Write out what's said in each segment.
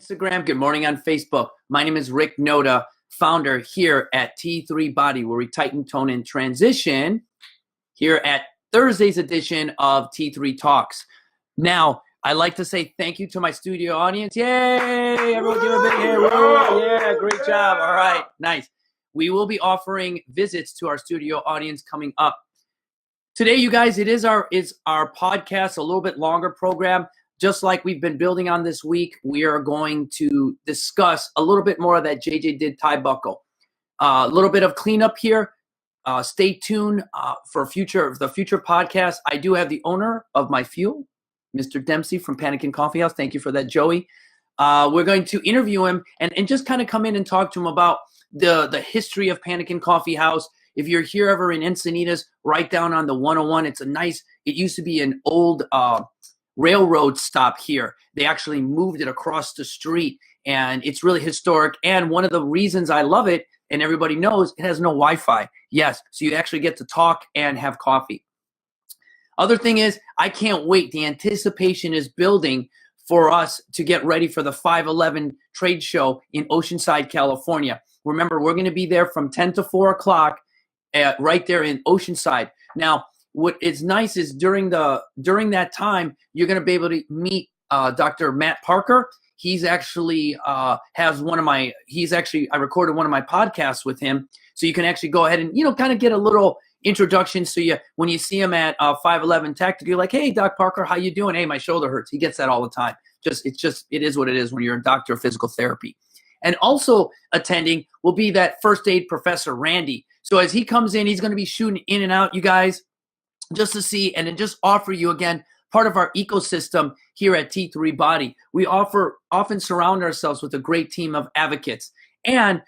Instagram. Good morning on Facebook. My name is Rick Noda, founder here at T3 Body, where we tighten, tone, and transition here at Thursday's edition of T3 Talks. Now, I like to say thank you to my studio audience. Yay! Everyone give a big hand. Yeah, great job. All right, nice. We will be offering visits to our studio audience coming up. Today, you guys, it is our podcast, a little bit longer program. Just like we've been building on this week, we are going to discuss a little bit more of that JJ did tie buckle. A little bit of cleanup here. Stay tuned for the future podcast. I do have the owner of my fuel, Mr. Dempsey from Panic and Coffee House. Thank you for that, Joey. We're going to interview him and just kind of come in and talk to him about the history of Panic and Coffee House. If you're here ever in Encinitas, right down on the 101, it used to be an old railroad stop here. They actually moved it across the street, and it's really historic. And one of the reasons I love it, and everybody knows, it has no Wi-Fi. Yes, so you actually get to talk and have coffee. Other thing is, I can't wait. The anticipation is building for us to get ready for the 511 trade show in Oceanside, California. Remember, we're going to be there from 10 to 4 o'clock right there in Oceanside. Now, what is nice is during that time, you're going to be able to meet Dr. Matt Parker. He's actually I recorded one of my podcasts with him. So you can actually go ahead and, kind of get a little introduction. So when you see him at 511 Tactic, you're like, hey, Doc Parker, how you doing? Hey, my shoulder hurts. He gets that all the time. It is what it is when you're a doctor of physical therapy. And also attending will be that first aid professor, Randy. So as he comes in, he's going to be shooting in and out, you guys, just to see and then just offer you, again, part of our ecosystem here at T3 Body. We often surround ourselves with a great team of advocates. And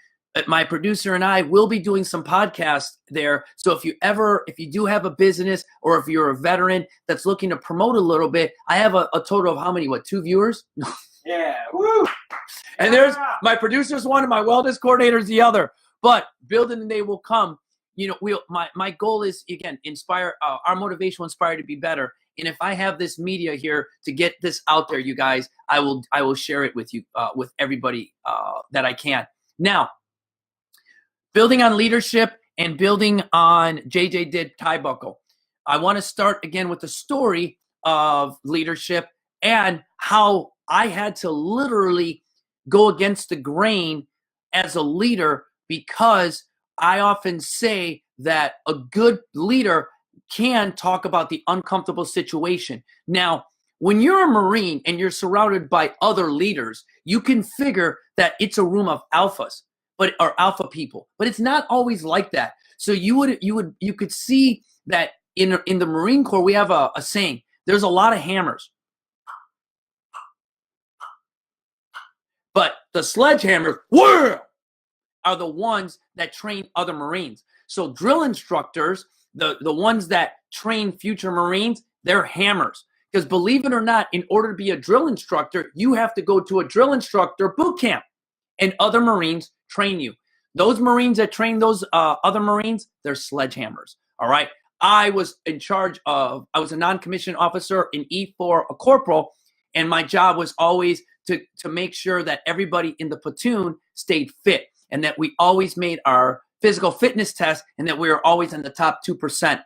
my producer and I will be doing some podcasts there. So if you do have a business or if you're a veteran that's looking to promote a little bit, I have a total of how many, 2 viewers? Yeah, woo! And there's my producer's one and my wellness coordinator's the other. But building the day will come. My goal is, again, inspire, our motivation will inspire to be better. And if I have this media here to get this out there, you guys, I will share it with you, with everybody that I can. Now, building on leadership and building on JJ did tie buckle. I want to start again with the story of leadership and how I had to literally go against the grain as a leader, because I often say that a good leader can talk about the uncomfortable situation. Now, when you're a Marine and you're surrounded by other leaders, you can figure that it's a room of alphas, or alpha people, but it's not always like that. So you could see that in the Marine Corps, we have a saying, there's a lot of hammers, but the sledgehammers, whirr, are the ones that train other Marines. So drill instructors, the ones that train future Marines, they're hammers. Because believe it or not, in order to be a drill instructor, you have to go to a drill instructor boot camp, and other Marines train you. Those Marines that train those other Marines, they're sledgehammers. All right. I was a non-commissioned officer in E4, a corporal, and my job was always to make sure that everybody in the platoon stayed fit, and that we always made our physical fitness test, and that we were always in the top 2%.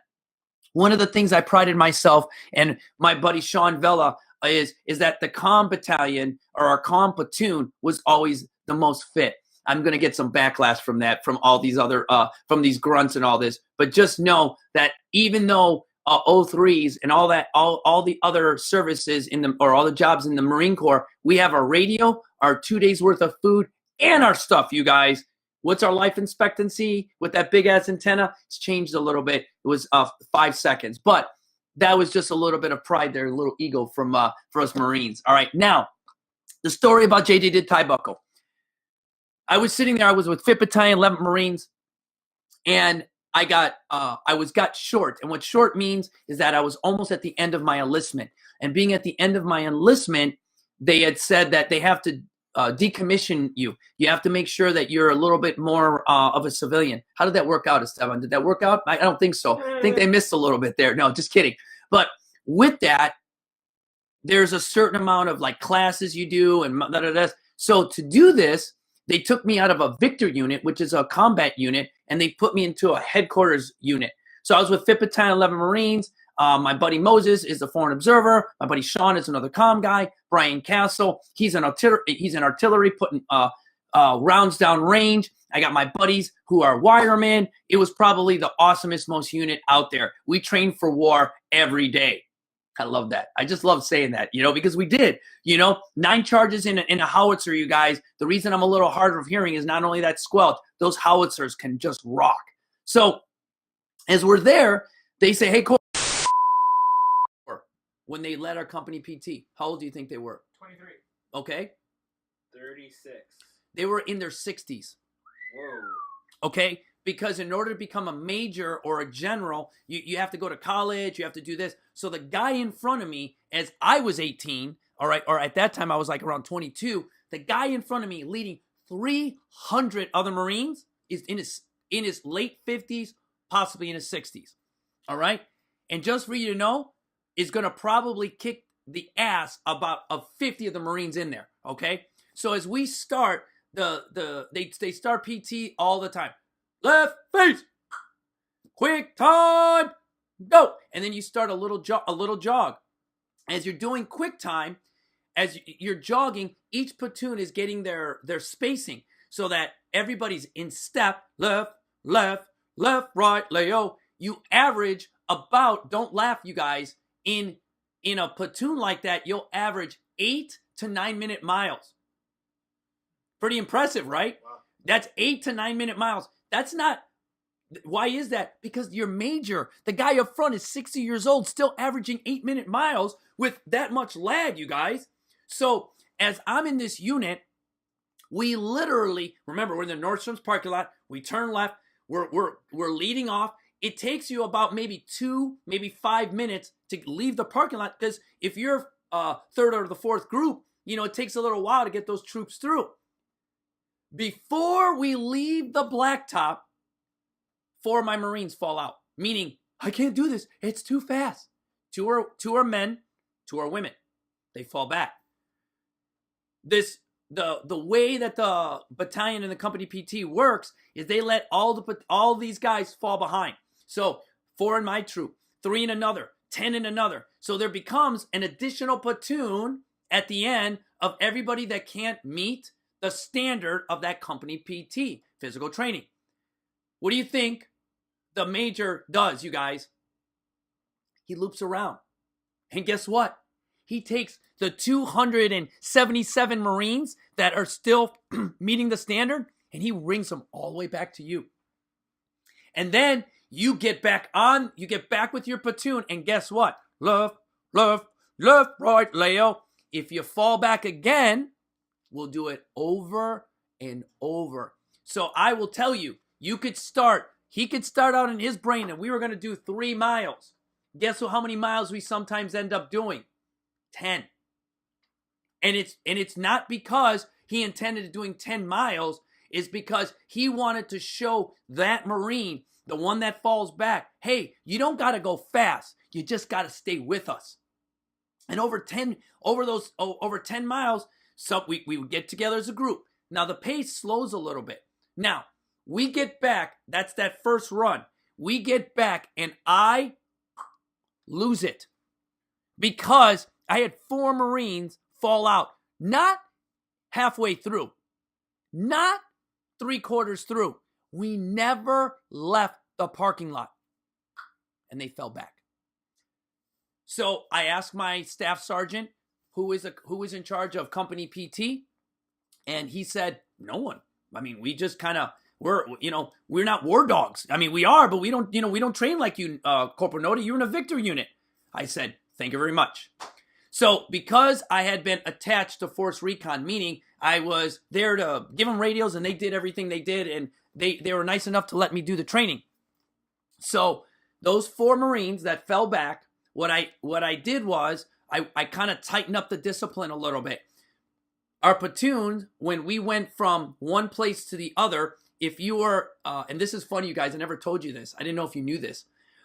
One of the things I prided myself and my buddy Sean Vella is that the comm battalion, or our comm platoon, was always the most fit. I'm going to get some backlash from that, from all these other, from these grunts and all this. But just know that even though O3s and all that, all the other services or all the jobs in the Marine Corps, we have our radio, our 2 days worth of food, and our stuff, you guys. What's our life expectancy with that big ass antenna? It's changed a little bit. It was 5 seconds, but that was just a little bit of pride there, a little ego for us Marines. All right, now the story about JJ did tie buckle. I was sitting there. I was with 5th Battalion, 11th Marines, and I got short. And what short means is that I was almost at the end of my enlistment. And being at the end of my enlistment, they had said that they have to decommission you. You have to make sure that you're a little bit more of a civilian. How did that work out, Esteban? Did that work out? I don't think so. I think they missed a little bit there. No, just kidding. But with that, there's a certain amount of classes you do and da-da-da. So to do this, they took me out of a Victor unit, which is a combat unit, and they put me into a headquarters unit. So I was with 5th Battalion 11 Marines. My buddy Moses is the foreign observer. My buddy Sean is another comm guy. Brian Castle, he's an artillery putting rounds down range. I got my buddies who are wiremen. It was probably the awesomest, most unit out there. We trained for war every day. I love that. I just love saying that, because we did, 9 charges in a howitzer, you guys. The reason I'm a little harder of hearing is not only that squelch, those howitzers can just rock. So as we're there, they say, hey, Cole, when they led our company PT, how old do you think they were? 23. Okay. 36. They were in their 60s. Whoa. Okay. Because in order to become a major or a general, you have to go to college, you have to do this. So the guy in front of me, as I was 18, all right, or at that time I was like around 22, the guy in front of me leading 300 other Marines is in his late 50s, possibly in his 60s, all right? And just for you to know, is going to probably kick the ass of 50 of the Marines in there, okay? So as we start, they start PT all the time. Left face, quick time, go. And then you start a little jog. As you're doing quick time, as you're jogging, each platoon is getting their spacing so that everybody's in step, left, left, left, right, Leo. You average about, don't laugh, you guys, in a platoon like that, you'll average 8 to 9 minute miles. Pretty impressive, right? Wow. That's 8 to 9 minute miles. That's not, why is that? Because your major, the guy up front is 60 years old, still averaging 8 minute miles with that much lag, you guys. So as I'm in this unit, we literally, remember, we're in the Nordstrom's parking lot. We turn left. We're leading off. It takes you about maybe 2, maybe 5 minutes to leave the parking lot, because if you're third or the fourth group, it takes a little while to get those troops through. Before we leave the blacktop, 4 of my Marines fall out, meaning I can't do this. It's too fast. 2 are men, 2 are women. They fall back. The way that the battalion and the company PT works is they let all these guys fall behind. So 4 in my troop, 3 in another, 10 in another. So there becomes an additional platoon at the end of everybody that can't meet the standard of that company PT, physical training. What do you think the major does, you guys? He loops around. And guess what? He takes the 277 Marines that are still meeting the standard, and he brings them all the way back to you. And then you get back with your platoon, and guess what? Left, left, left, right, Leo. If you fall back again, we'll do it over and over. So I will tell you, he could start out in his brain and we were going to do 3 miles. Guess how many miles we sometimes end up doing? 10. And it's not because he intended doing 10 miles, it's because he wanted to show that Marine, the one that falls back, hey, you don't got to go fast. You just got to stay with us. And over 10 miles, so we would get together as a group. Now the pace slows a little bit. Now we get back. That's that first run. We get back and I lose it because I had 4 Marines fall out. Not halfway through. Not 3/4 through. We never left the parking lot. And they fell back. So I asked my staff sergeant, who is in charge of company PT, and he said, no one. I mean, we just kind of, we're not war dogs. I mean, we are, but we don't train like you, Corporal Noda. You're in a Victor unit. I said, thank you very much. So because I had been attached to Force Recon, meaning I was there to give them radios and they did everything they did, and they were nice enough to let me do the training. So those 4 Marines that fell back, what I did was I kind of tightened up the discipline a little bit. Our platoons, when we went from one place to the other, if you were, and this is funny, you guys, I never told you this. I didn't know if you knew this.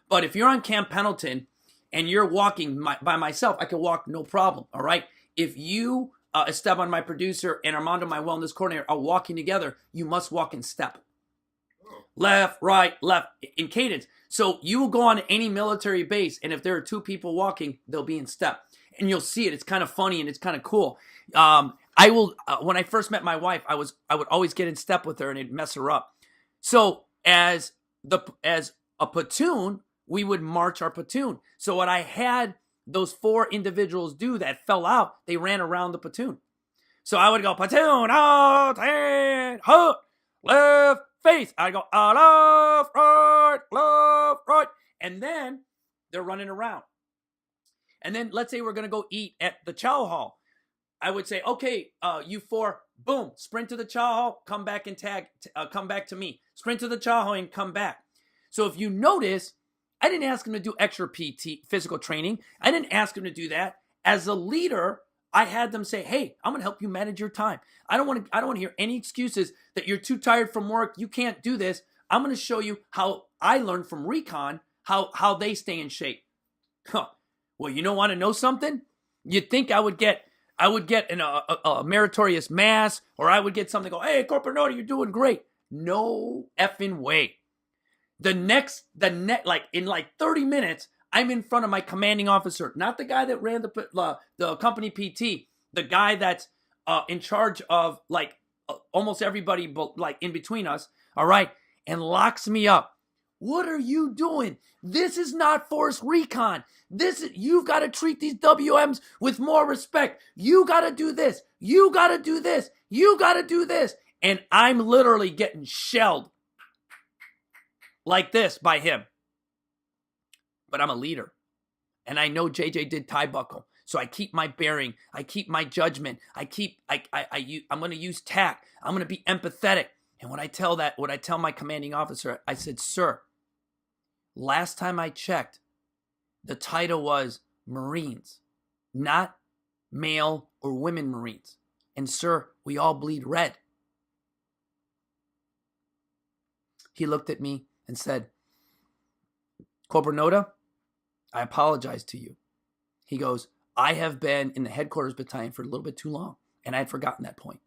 But if you're on Camp Pendleton and you're walking by myself, I could walk no problem, all right? If you Esteban, my producer, and Armando, my wellness coordinator, are walking together, you must walk in step. Left, right, left, in cadence. So you will go on any military base, and if there are two people walking, they'll be in step. And you'll see it. It's kind of funny and it's kind of cool. I will. When I first met my wife, I would always get in step with her, and it'd mess her up. So as a platoon, we would march our platoon. So what I had those 4 individuals do that fell out, they ran around the platoon. So I would go platoon, out, hand, hook, left, face. I'd go left, right, and then they're running around. And then let's say we're gonna go eat at the chow hall. I would say, okay, you 4, boom, sprint to the chow hall, come back and come back to me. Sprint to the chow hall and come back. So if you notice, I didn't ask him to do extra PT, physical training. I didn't ask him to do that. As a leader, I had them say, hey, I'm going to help you manage your time. I don't want to hear any excuses that you're too tired from work. You can't do this. I'm going to show you how I learned from recon, how they stay in shape. Huh. Well, you don't want to know something? You'd think I would get a meritorious mass, or I would get something go, hey, Corporal Noda, you're doing great. No effing way. Like in 30 minutes, I'm in front of my commanding officer, not the guy that ran the company PT, the guy that's in charge of almost everybody in between us, all right, and locks me up. What are you doing? This is not force recon. You've got to treat these WMs with more respect. You got to do this. You got to do this. You got to do this. And I'm literally getting shelled like this by him. But I'm a leader. And I know JJ did tie buckle. So I keep my bearing. I keep my judgment. I'm going to use tact. I'm going to be empathetic. And when I tell my commanding officer, I said, sir, last time I checked, the title was Marines, not male or women Marines. And sir, we all bleed red. He looked at me and said, Corporal Noda, I apologize to you. He goes, I have been in the headquarters battalion for a little bit too long, and I had forgotten that point.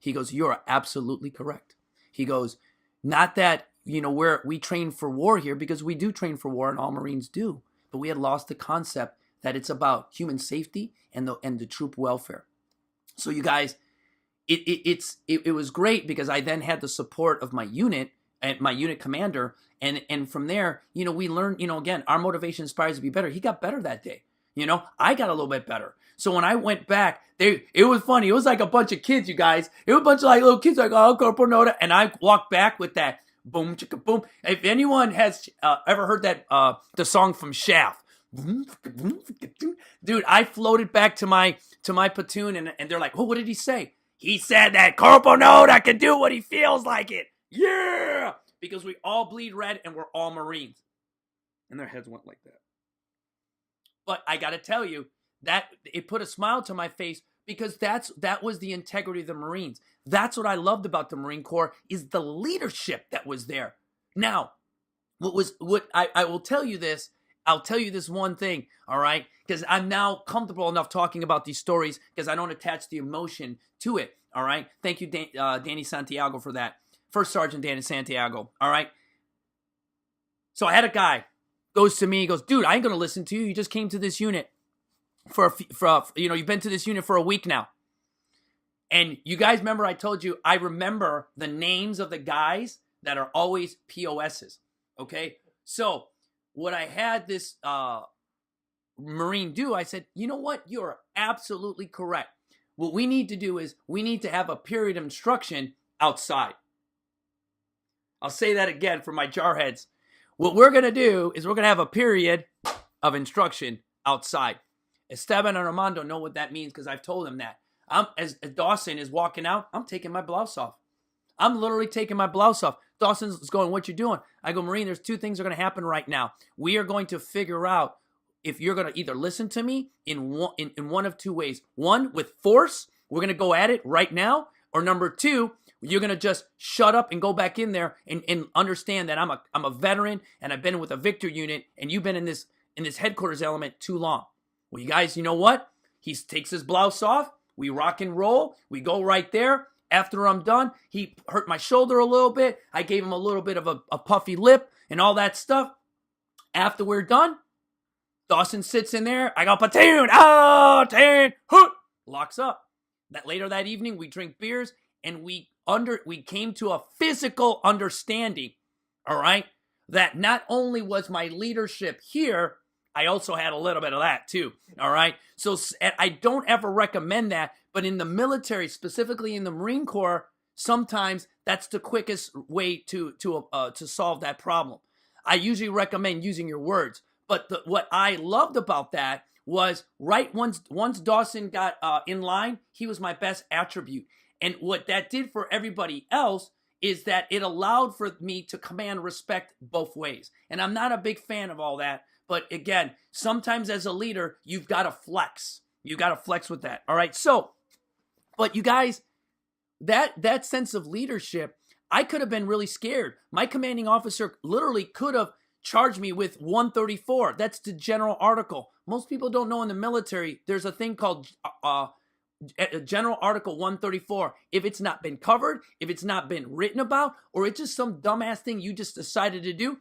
He goes, you're absolutely correct. He goes, not that, we train for war here, because we do train for war and all Marines do, but we had lost the concept that it's about human safety and the troop welfare. So you guys, it was great because I then had the support of my unit and my unit commander. And from there, we learned, again, our motivation inspires to be better. He got better that day. I got a little bit better. So when I went back, it was funny. It was like a bunch of kids, you guys. It was a bunch of little kids like, oh, Corporal Noda. And I walked back with that boom, chicka, boom. If anyone has ever heard that, the song from Shaft, dude, I floated back to my platoon and they're like, oh, what did he say? He said that Corporal Noda can do what he feels like it. Yeah! Because we all bleed red and we're all Marines. And their heads went like that. But I got to tell you, that it put a smile to my face because that was the integrity of the Marines. That's what I loved about the Marine Corps, is the leadership that was there. Now, I will tell you this. I'll tell you this one thing, all right? Because I'm now comfortable enough talking about these stories because I don't attach the emotion to it, all right? Thank you, Danny Santiago, for that. First Sergeant Danny Santiago, all right? So I had a guy goes to me, he goes, dude, I ain't going to listen to you. You just came to this unit you've been to this unit for a week now. And you guys remember I told you, I remember the names of the guys that are always POSs, okay? So what I had this Marine do, I said, you know what? You're absolutely correct. What we need to do is we need to have a period of instruction outside. I'll say that again for my jarheads. What we're going to do is we're going to have a period of instruction outside. Esteban and Armando know what that means because I've told them that. As Dawson is walking out, I'm taking my blouse off. I'm literally taking my blouse off. Dawson's going, what you doing? I go, Marine, there's two things that are going to happen right now. We are going to figure out if you're going to either listen to me in one of two ways. One, with force, we're going to go at it right now. Or number two, you're going to just shut up and go back in there and understand that I'm a veteran and I've been with a Victor unit and you've been in this headquarters element too long. Well, you guys, you know what? He takes his blouse off. We rock and roll. We go right there. After I'm done, he hurt my shoulder a little bit. I gave him a little bit of a puffy lip and all that stuff. After we're done, Dawson sits in there. I go, platoon, hoot, locks up. Later that evening, we drink beers and we came to a physical understanding, all right, that not only was my leadership here, I also had a little bit of that too, all right? So I don't ever recommend that, but in the military, specifically in the Marine Corps, sometimes that's the quickest way to solve that problem. I usually recommend using your words, but what I loved about that was right once Dawson got in line, he was my best attribute. And what that did for everybody else is that it allowed for me to command respect both ways. And I'm not a big fan of all that. But again, sometimes as a leader, you've got to flex. You got to flex with that. All right. So, but you guys, that sense of leadership, I could have been really scared. My commanding officer literally could have charged me with 134. That's the general article. Most people don't know in the military, there's a thing called General Article 134. If it's not been covered, if it's not been written about, or it's just some dumbass thing you just decided to do,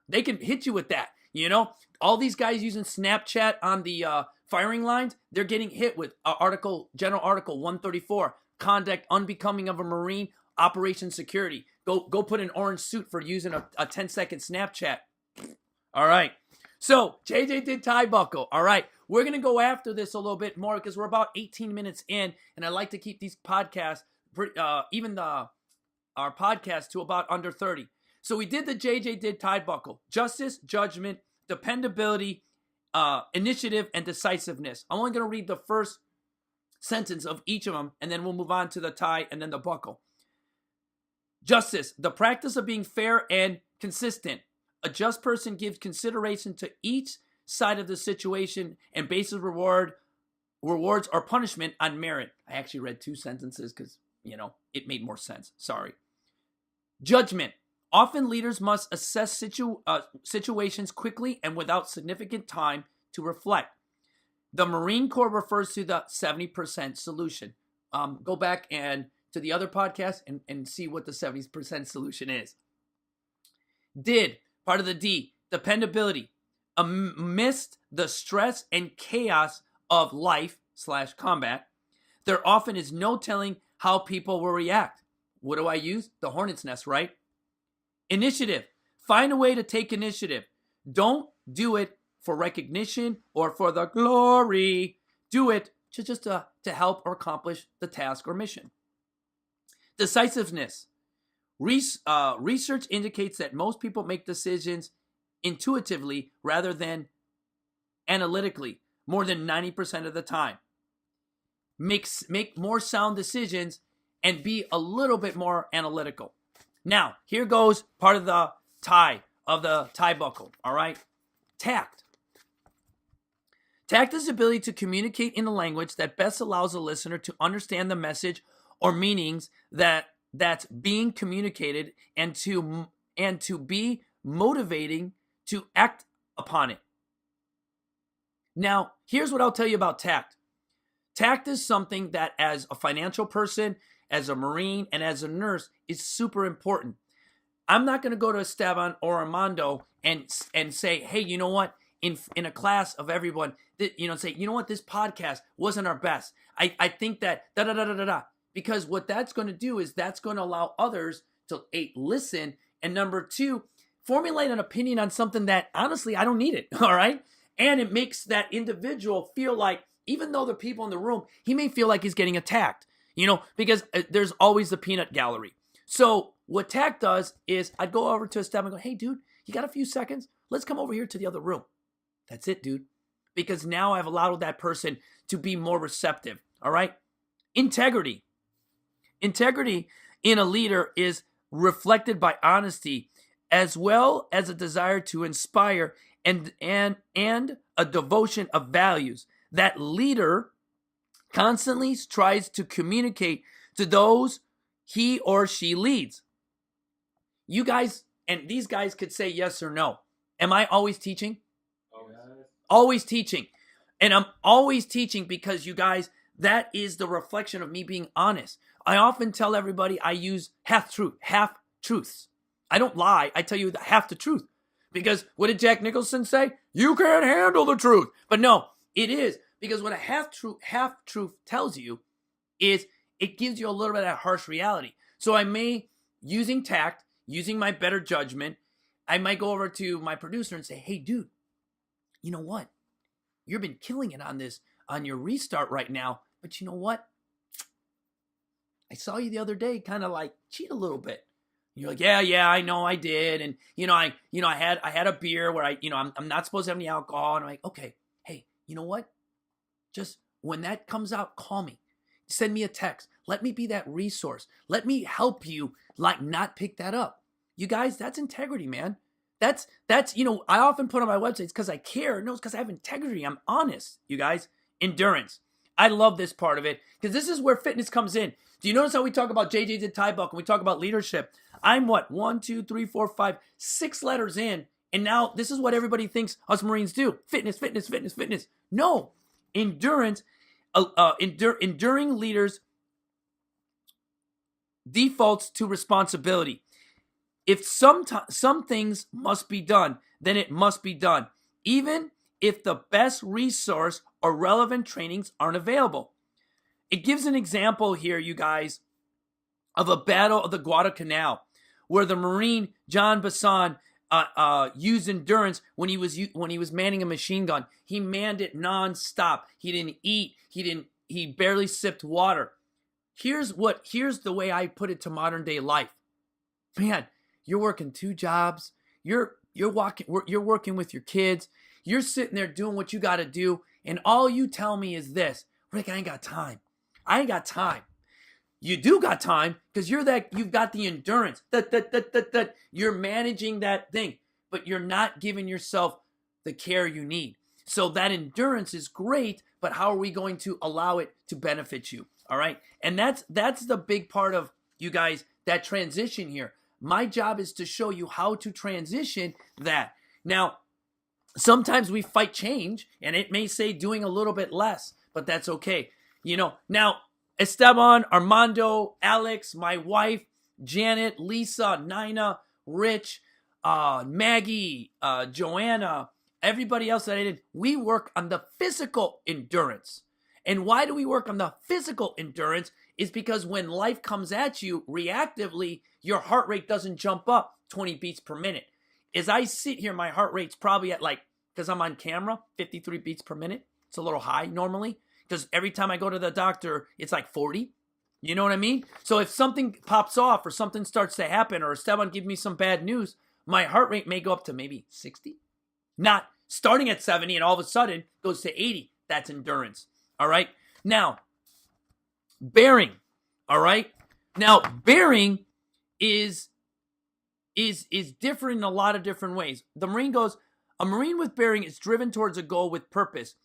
they can hit you with that. You know, all these guys using Snapchat on the firing lines, they're getting hit with General Article 134, conduct unbecoming of a Marine, Operation Security. Go put an orange suit for using a 10-second Snapchat. All right. So JJ did tie buckle. All right. We're going to go after this a little bit more because we're about 18 minutes in, and I like to keep these podcasts, our podcast, to about under 30. So we did the JJ did tie buckle: justice, judgment, dependability, initiative, and decisiveness. I'm only going to read the first sentence of each of them, and then we'll move on to the tie and then the buckle. Justice, the practice of being fair and consistent. A just person gives consideration to each side of the situation and bases rewards or punishment on merit. I actually read two sentences because, it made more sense. Sorry. Judgment. Often leaders must assess situations quickly and without significant time to reflect. The Marine Corps refers to the 70% solution. Go back and to the other podcast and see what the 70% solution is. Did, part of the D, dependability. Amidst the stress and chaos of life/combat, there often is no telling how people will react. What do I use? The hornet's nest, right? Initiative. Find a way to take initiative. Don't do it for recognition or for the glory. Do it just to help or accomplish the task or mission. Decisiveness. Research indicates that most people make decisions intuitively rather than analytically more than 90% of the time. Make more sound decisions and be a little bit more analytical. Now, here goes part of the tie buckle, all right? Tact. Tact is the ability to communicate in a language that best allows a listener to understand the message or meanings that's being communicated and to be motivating to act upon it. Now, here's what I'll tell you about tact. Tact is something that as a financial person, as a Marine, and as a nurse is super important. I'm not going to go to Esteban or Armando and say, hey, you know what? In a class of everyone, say, you know what? This podcast wasn't our best. I think that da-da-da-da-da-da. Because what that's going to do is that's going to allow others to listen. And number two, formulate an opinion on something that honestly, I don't need it. All right. And it makes that individual feel like, even though the people in the room, he may feel like he's getting attacked, because there's always the peanut gallery. So what tact does is I'd go over to Esteban and go, hey, dude, you got a few seconds? Let's come over here to the other room. That's it, dude. Because now I've allowed that person to be more receptive. All right. Integrity. Integrity in a leader is reflected by honesty as well as a desire to inspire and a devotion of values. That leader constantly tries to communicate to those he or she leads. You guys and these guys could say yes or no. Am I always teaching? Always. Always teaching. And I'm always teaching because you guys, that is the reflection of me being honest. I often tell everybody I use half truths. I don't lie. I tell you half the truth. Because what did Jack Nicholson say? You can't handle the truth. But no, it is. Because what a half truth tells you is it gives you a little bit of that harsh reality. So I may, using tact, using my better judgment, I might go over to my producer and say, hey, dude, you know what? You've been killing it on your restart right now. But you know what? I saw you the other day kind of like cheat a little bit. You're like, yeah, I know I did. And, I had a beer where I'm not supposed to have any alcohol. And I'm like, okay, hey, you know what? Just when that comes out, call me. Send me a text. Let me be that resource. Let me help you like not pick that up. You guys, that's integrity, man. That's I often put on my websites because I care. No, it's because I have integrity. I'm honest, you guys. Endurance. I love this part of it because this is where fitness comes in. Do you notice how we talk about JJDIDTIEBUCKLE and we talk about leadership? I'm what? 1, 2, 3, 4, 5, 6 letters in. And now this is what everybody thinks us Marines do. Fitness. No. Endurance. Enduring leaders defaults to responsibility. If some things must be done, then it must be done, even if the best resource or relevant trainings aren't available. It gives an example here, you guys, of a battle of the Guadalcanal, where the Marine John Bassan used endurance when he was manning a machine gun. He manned it nonstop. He didn't eat. He barely sipped water. Here's the way I put it to modern day life. Man, you're working 2 jobs. You're working with your kids. You're sitting there doing what you got to do, and all you tell me is this: Rick, I ain't got time. I ain't got time. You do got time because you've got the endurance. You're managing that thing, but you're not giving yourself the care you need. So that endurance is great, but how are we going to allow it to benefit you? All right. And that's the big part of, you guys, that transition here. My job is to show you how to transition that. Now, sometimes we fight change, and it may say doing a little bit less, but that's okay. Now, Esteban, Armando, Alex, my wife, Janet, Lisa, Nina, Rich, Maggie, Joanna, everybody else that I did, we work on the physical endurance. And why do we work on the physical endurance? Is because when life comes at you reactively, your heart rate doesn't jump up 20 beats per minute. As I sit here, my heart rate's probably at because I'm on camera, 53 beats per minute. It's a little high normally. Because every time I go to the doctor, it's like 40. You know what I mean? So if something pops off or something starts to happen or Esteban gives me some bad news, my heart rate may go up to maybe 60. Not starting at 70 and all of a sudden goes to 80. That's endurance. All right? Now, bearing. All right? Now, bearing is different in a lot of different ways. The Marine goes, a Marine with bearing is driven towards a goal with purpose,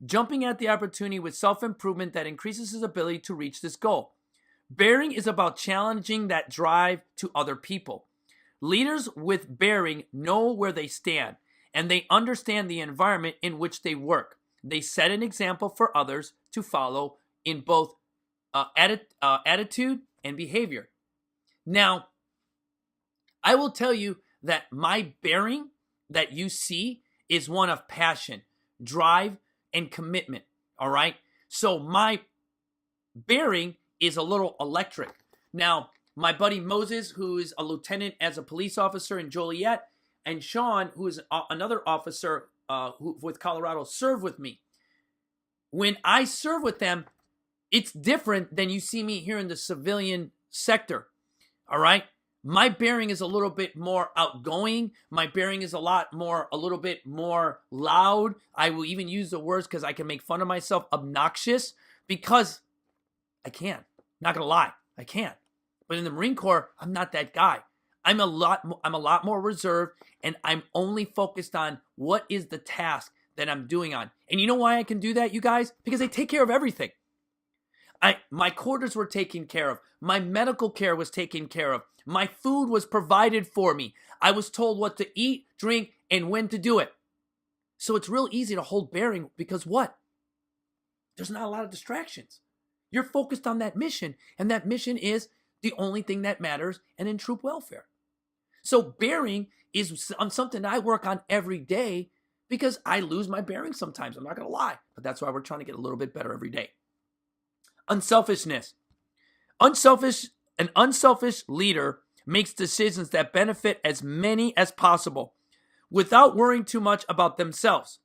jumping at the opportunity with self-improvement that increases his ability to reach this goal. Bearing is about challenging that drive to other people. Leaders with bearing know where they stand, and they understand the environment in which they work. They set an example for others to follow in both attitude and behavior. Now, I will tell you that my bearing that you see is one of passion, drive, and commitment. All right. So my bearing is a little electric. Now, my buddy Moses, who is a lieutenant as a police officer in Joliet, and Sean, who is another officer with Colorado, serve with me. When I serve with them, it's different than you see me here in the civilian sector. All right. My bearing is a little bit more outgoing. My bearing is a little bit more loud. I will even use the words because I can make fun of myself, obnoxious, because I can. Not gonna lie, I can't. But in the Marine Corps, I'm not that guy. I'm a lot more reserved, and I'm only focused on what is the task that I'm doing on. And you know why I can do that, you guys? Because I take care of everything. My quarters were taken care of. My medical care was taken care of. My food was provided for me. I was told what to eat, drink, and when to do it. So it's real easy to hold bearing because what? There's not a lot of distractions. You're focused on that mission, and that mission is the only thing that matters and in troop welfare. So bearing is something I work on every day because I lose my bearings sometimes. I'm not going to lie, but that's why we're trying to get a little bit better every day. Unselfishness. An unselfish leader makes decisions that benefit as many as possible without worrying too much about themselves.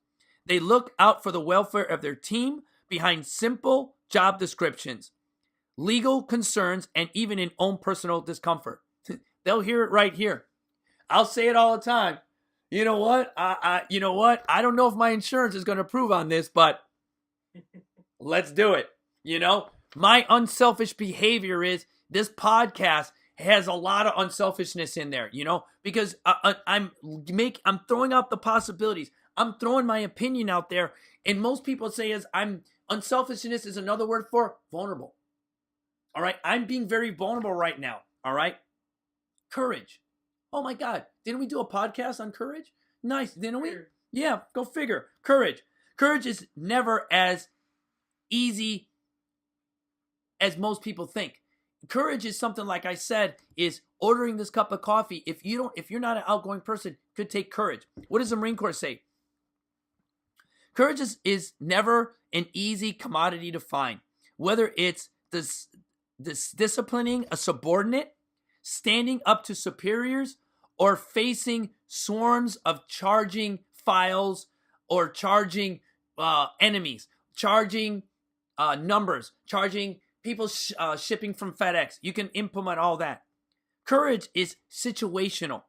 They look out for the welfare of their team behind simple job descriptions, legal concerns, and even in own personal discomfort. They'll hear it right here. I'll say it all the time. You know what? I don't know if my insurance is going to approve on this, but let's do it. My unselfish behavior is this podcast has a lot of unselfishness in there, because I'm throwing out the possibilities. I'm throwing my opinion out there, and most people say unselfishness is another word for vulnerable. All right, I'm being very vulnerable right now. All right, courage. Oh my God, didn't we do a podcast on courage? Nice, didn't we? Yeah, go figure. Courage is never as easy as most people think. Courage is something, like I said, is ordering this cup of coffee. If you're not an outgoing person, could take courage. What does the Marine Corps say? Courage is never an easy commodity to find. Whether it's this disciplining a subordinate, standing up to superiors, or facing swarms of charging files or charging enemies, charging numbers, charging people shipping from FedEx. You can implement all that. Courage is situational.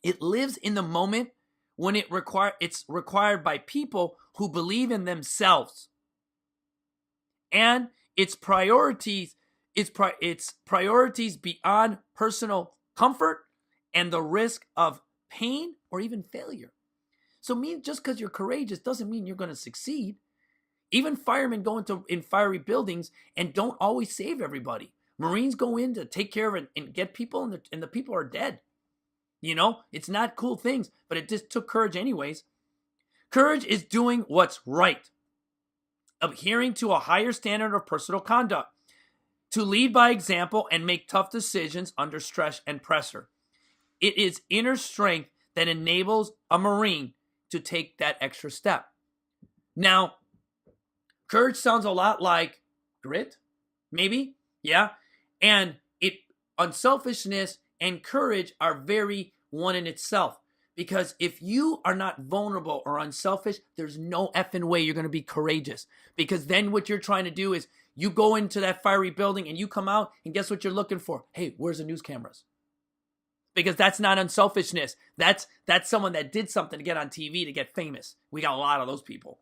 It lives in the moment when it's required by people who believe in themselves. And its priorities beyond personal comfort and the risk of pain or even failure. So just because you're courageous doesn't mean you're going to succeed. Even firemen go in fiery buildings and don't always save everybody. Marines go in to take care of it and get people, and the people are dead. It's not cool things, but it just took courage anyways. Courage is doing what's right, adhering to a higher standard of personal conduct, to lead by example and make tough decisions under stress and pressure. It is inner strength that enables a Marine to take that extra step. Now, courage sounds a lot like grit, maybe, yeah? And unselfishness and courage are very one in itself. Because if you are not vulnerable or unselfish, there's no effing way you're going to be courageous. Because then what you're trying to do is you go into that fiery building and you come out, and guess what you're looking for? Hey, where's the news cameras? Because that's not unselfishness. That's someone that did something to get on TV to get famous. We got a lot of those people.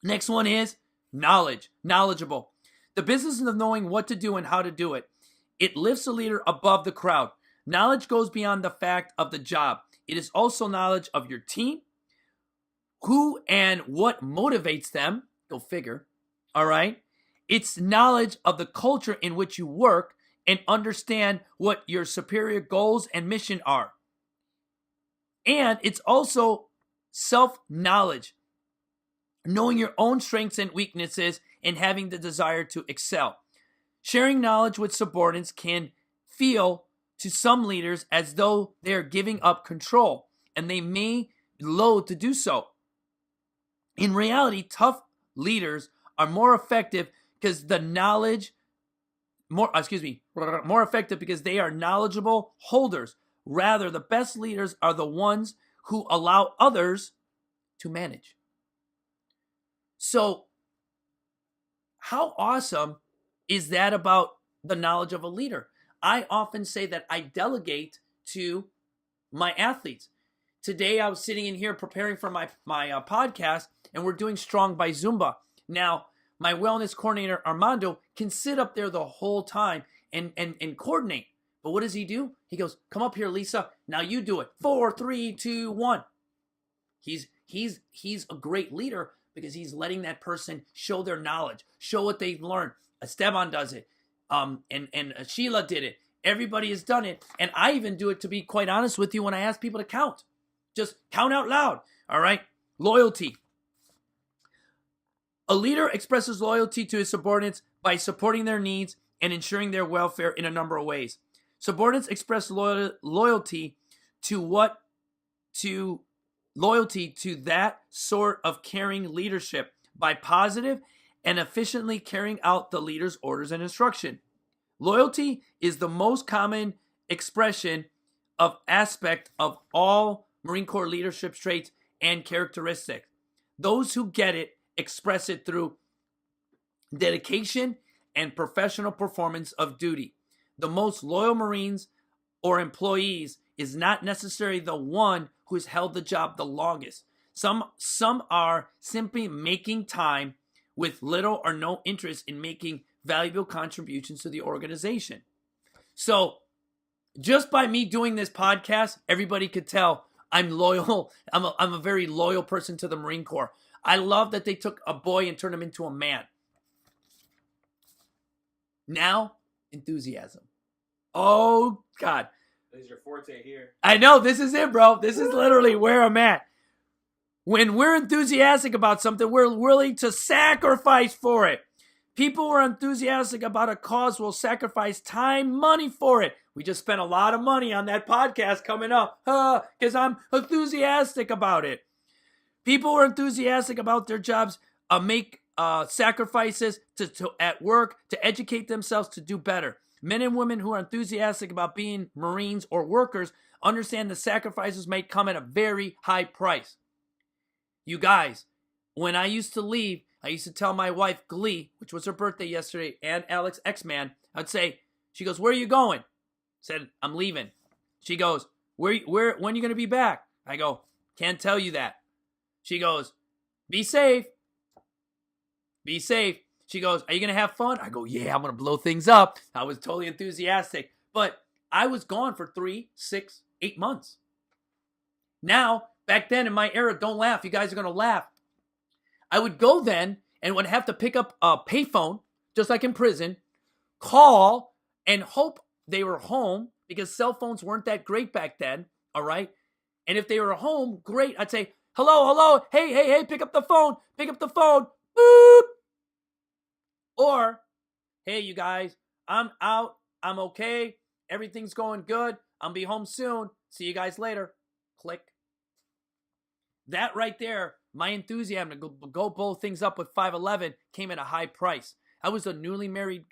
Next one is knowledgeable. The business of knowing what to do and how to do it. It lifts a leader above the crowd. Knowledge goes beyond the fact of the job. It is also knowledge of your team, who and what motivates them. Go figure. All right. It's knowledge of the culture in which you work and understand what your superior goals and mission are. And it's also self-knowledge, knowing your own strengths and weaknesses and having the desire to excel. Sharing knowledge with subordinates can feel to some leaders as though they're giving up control, and they may loathe to do so. In reality, tough leaders are more effective because more effective because they are knowledgeable holders. Rather, the best leaders are the ones who allow others to manage. So, how awesome is that about the knowledge of a leader? I often say that I delegate to my athletes. Today, I was sitting in here preparing for my podcast, and we're doing Strong by Zumba. Now, my wellness coordinator, Armando, can sit up there the whole time and coordinate. But what does he do? He goes, come up here, Lisa. Now you do it. 4, 3, 2, 1. He's a great leader because he's letting that person show their knowledge, show what they've learned. Esteban does it. And Sheila did it. Everybody has done it. And I even do it, to be quite honest with you, when I ask people to count. Just count out loud. All right. Loyalty. A leader expresses loyalty to his subordinates by supporting their needs and ensuring their welfare in a number of ways. Subordinates express loyalty to that sort of caring leadership by positive and efficiently carrying out the leader's orders and instruction. Loyalty is the most common expression of aspect of all Marine Corps leadership traits and characteristics. Those who get it express it through dedication and professional performance of duty. The most loyal Marines or employees is not necessarily the one who has held the job the longest. Some are simply making time with little or no interest in making valuable contributions to the organization. So just by me doing this podcast, everybody could tell I'm loyal. I'm a very loyal person to the Marine Corps. I love that they took a boy and turned him into a man. Now, enthusiasm. Oh, God. This is your forte here. I know. This is it, bro. This is literally where I'm at. When we're enthusiastic about something, we're willing to sacrifice for it. People who are enthusiastic about a cause will sacrifice time, money for it. We just spent a lot of money on that podcast coming up because I'm enthusiastic about it. People who are enthusiastic about their jobs make sacrifices at work to educate themselves to do better. Men and women who are enthusiastic about being Marines or workers understand the sacrifices may come at a very high price. You guys, when I used to leave, I used to tell my wife, Glee, which was her birthday yesterday, and Alex, X-Man, I'd say, she goes, where are you going? I said, I'm leaving. She goes, when are you going to be back? I go, can't tell you that. She goes, be safe. Be safe. She goes, are you going to have fun? I go, yeah, I'm going to blow things up. I was totally enthusiastic. But I was gone for 3, 6, 8 months. Now, back then in my era, don't laugh. You guys are going to laugh. I would go then and would have to pick up a payphone, just like in prison, call, and hope they were home because cell phones weren't that great back then, all right? And if they were home, great. I'd say, hello, hey, pick up the phone, boop. Or, hey, you guys, I'm out, I'm okay, everything's going good, I'll be home soon, see you guys later, click. That right there, my enthusiasm to go blow things up with 511 came at a high price. I was newly married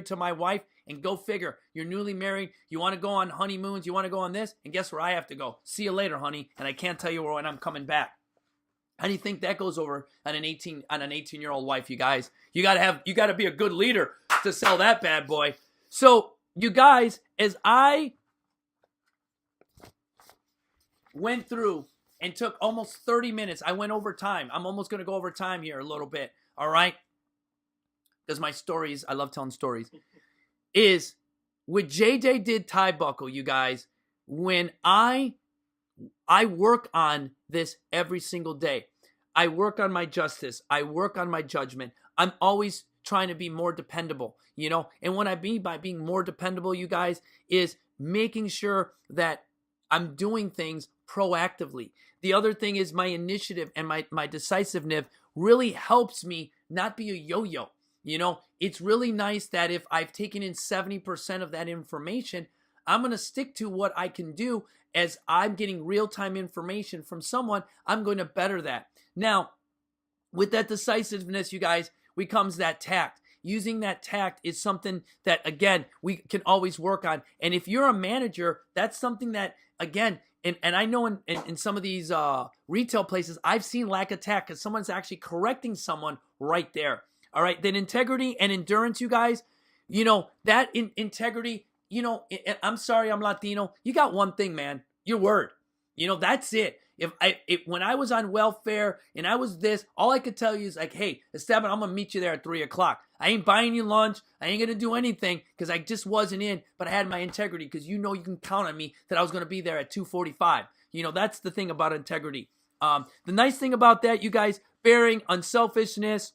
to my wife, and go figure, you're newly married, you want to go on honeymoons, you want to go on this, and guess where I have to go? See you later, honey, and I can't tell you when I'm coming back. How do you think that goes over on an 18-year-old wife, you guys? You gotta be a good leader to sell that bad boy. So, you guys, as I went through and took almost 30 minutes, I went over time. I'm almost gonna go over time here a little bit, all right? Because my stories, I love telling stories, is with JJDIDTIEBUCKLE, you guys, when I work on this every single day. I work on my justice. I work on my judgment. I'm always trying to be more dependable, you know? And what I mean by being more dependable, you guys, is making sure that I'm doing things proactively. The other thing is my initiative and my decisiveness really helps me not be a yo-yo. You know, it's really nice that if I've taken in 70% of that information, I'm going to stick to what I can do. As I'm getting real-time information from someone, I'm going to better that. Now, with that decisiveness, you guys, comes that tact. Using that tact is something that, again, we can always work on. And if you're a manager, that's something that, again, and I know in some of these retail places, I've seen lack of tact because someone's actually correcting someone right there. All right, then integrity and endurance, you guys, you know, that integrity, you know, I'm sorry, I'm Latino. You got one thing, man, your word. You know, that's it. When I was on welfare and I was this, all I could tell you is like, hey, Esteban, I'm going to meet you there at 3 o'clock. I ain't buying you lunch. I ain't going to do anything because I just wasn't in, but I had my integrity because you know you can count on me that I was going to be there at 2:45. You know, that's the thing about integrity. The nice thing about that, you guys, bearing unselfishness,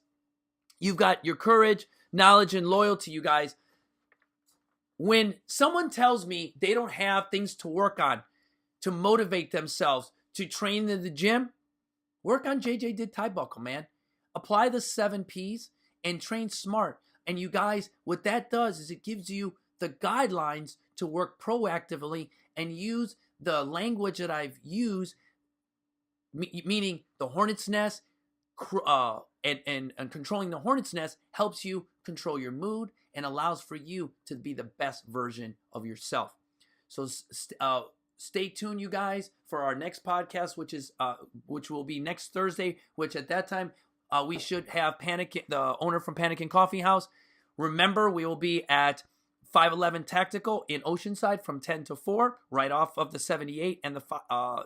you've got your courage, knowledge, and loyalty, you guys. When someone tells me they don't have things to work on, to motivate themselves, to train in the gym, work on JJDIDTIEBUCKLE, man. apply the 7 P's and train smart. And you guys, what that does is it gives you the guidelines to work proactively and use the language that I've used, meaning the hornet's nest, and controlling the hornet's nest helps you control your mood and allows for you to be the best version of yourself. So stay tuned, you guys, for our next podcast, which will be next Thursday, which at that time we should have the owner from Panic and Coffee House. Remember, we will be at 511 Tactical in Oceanside from 10 to 4, right off of the 78 and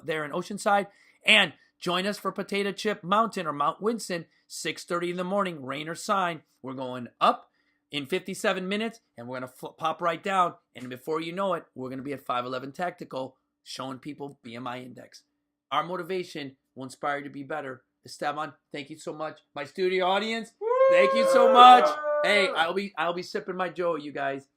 there in Oceanside. And join us for Potato Chip Mountain or Mount Winston, 6:30 in the morning, rain or shine. We're going up in 57 minutes, and we're going to pop right down. And before you know it, we're going to be at 511 Tactical, showing people BMI index. Our motivation will inspire you to be better. Esteban, thank you so much. My studio audience, thank you so much. Hey, I'll be sipping my Joe, you guys.